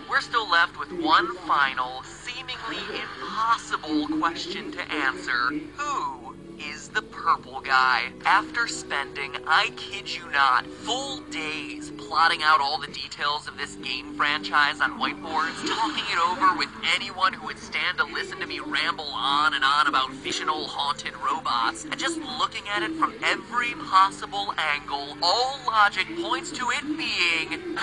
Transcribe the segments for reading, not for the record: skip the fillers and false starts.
We're still left with one final, seemingly impossible question to answer. Who is the purple guy? After spending, I kid you not, full days plotting out all the details of this game franchise on whiteboards, talking it over with anyone who would stand to listen to me ramble on and on about fictional haunted robots, and just looking at it from every possible angle, all logic points to it being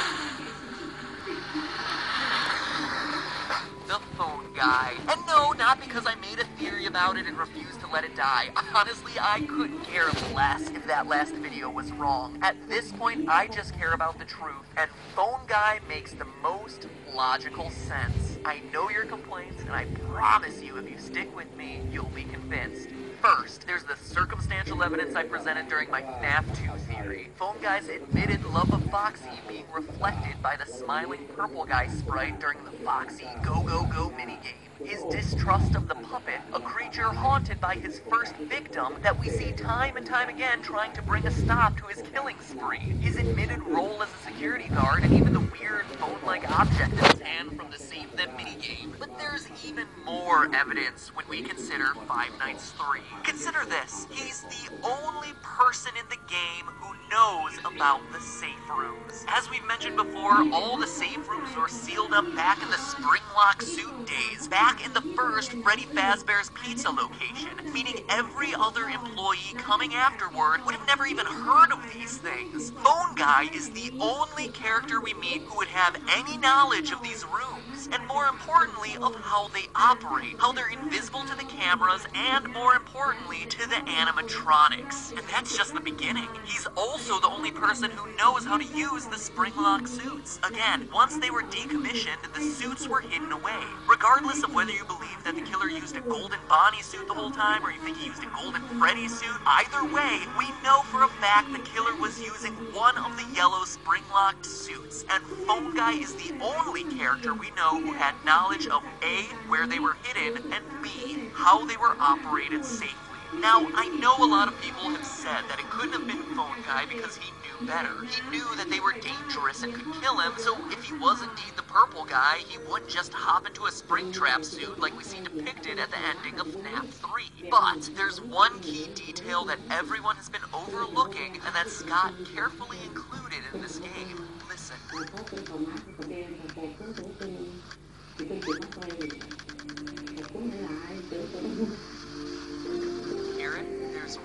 the phone guy. And no, not because I made a theory about it and refused to let it die. Honestly, I couldn't care less if that last video was wrong. At this point, I just care about the truth, and phone guy makes the most logical sense. I know your complaints, and I promise you, if you stick with me, you'll be convinced. First, there's the circumstantial evidence I presented during my FNAF 2 theory. Phone Guy's admitted love of Foxy being reflected by the smiling purple guy sprite during the Foxy Go Go Go minigame. His distrust of the puppet, a creature haunted by his first victim that we see time and time again trying to bring a stop to his killing spree. His admitted role as a security guard, and even the weird phone-like object in his hand from the Save Them minigame. But there's even more evidence when we consider Five Nights 3. Consider this. He's the only person in the game who knows about the safe rooms. As we've mentioned before, all the safe rooms were sealed up back in the Springlock suit days, back in the first Freddy Fazbear's Pizza location, meaning every other employee coming afterward would have never even heard of these things. Phone Guy is the only character we meet who would have any knowledge of these rooms, and more importantly, of how they operate, how they're invisible to the cameras, and more importantly, to the animatronics. And that's just the beginning. He's also the only person who knows how to use the Springlock suits. Again, once they were decommissioned, the suits were hidden away. Regardless of whether you believe that the killer used a golden Bonnie suit the whole time, or you think he used a golden Freddy suit, either way, we know for a fact the killer was using one of the yellow spring-locked suits, and Phone Guy is the only character we know who had knowledge of A, where they were hidden, and B, how they were operated safely. Now, I know a lot of people have said that it couldn't have been Phone Guy because he knew better. He knew that they were dangerous and could kill him, so if he was indeed the purple guy, he wouldn't just hop into a Springtrap suit like we see depicted at the ending of FNAF 3. But there's one key detail that everyone has been overlooking, and that Scott carefully included in this game. Listen.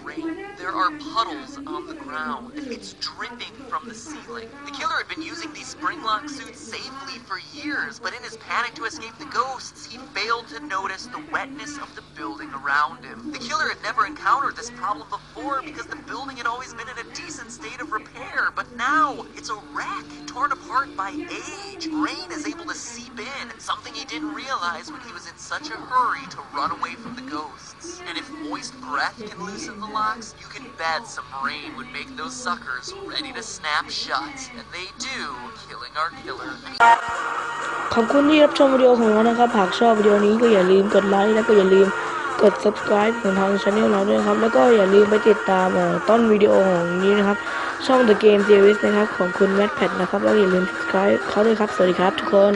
Rain. There are puddles on the ground. It's dripping from the ceiling. The killer had been using these Springlock suits safely for years, but in his panic to escape the ghosts, he failed to notice the wetness of the building around him. The killer had never encountered this problem before because the building had always been in a decent state of repair, but now it's a wreck, torn apart by age. Rain is able to seep in, something he didn't realize when he was in such a hurry to run away from the ghosts. And if moist breath can loosen the locks, you can bet some rain would make those suckers ready to snap shut. And they do, killing our killer. ขอบคุณที่รับชมวิดีโอของเรานะครับหากชอบวิดีโอนี้ก็อย่าลืมกดไลค์และก็อย่าลืมกด subscribe ของทางช่องเราด้วยครับแล้วก็อย่าลืมไปติดตามต้นวิดีโอของนี้นะครับช่อง The Game Series นะครับของคุณ MATPAT นะครับแล้วอย่าลืม subscribe เขาด้วยครับสวัสดีครับทุกคน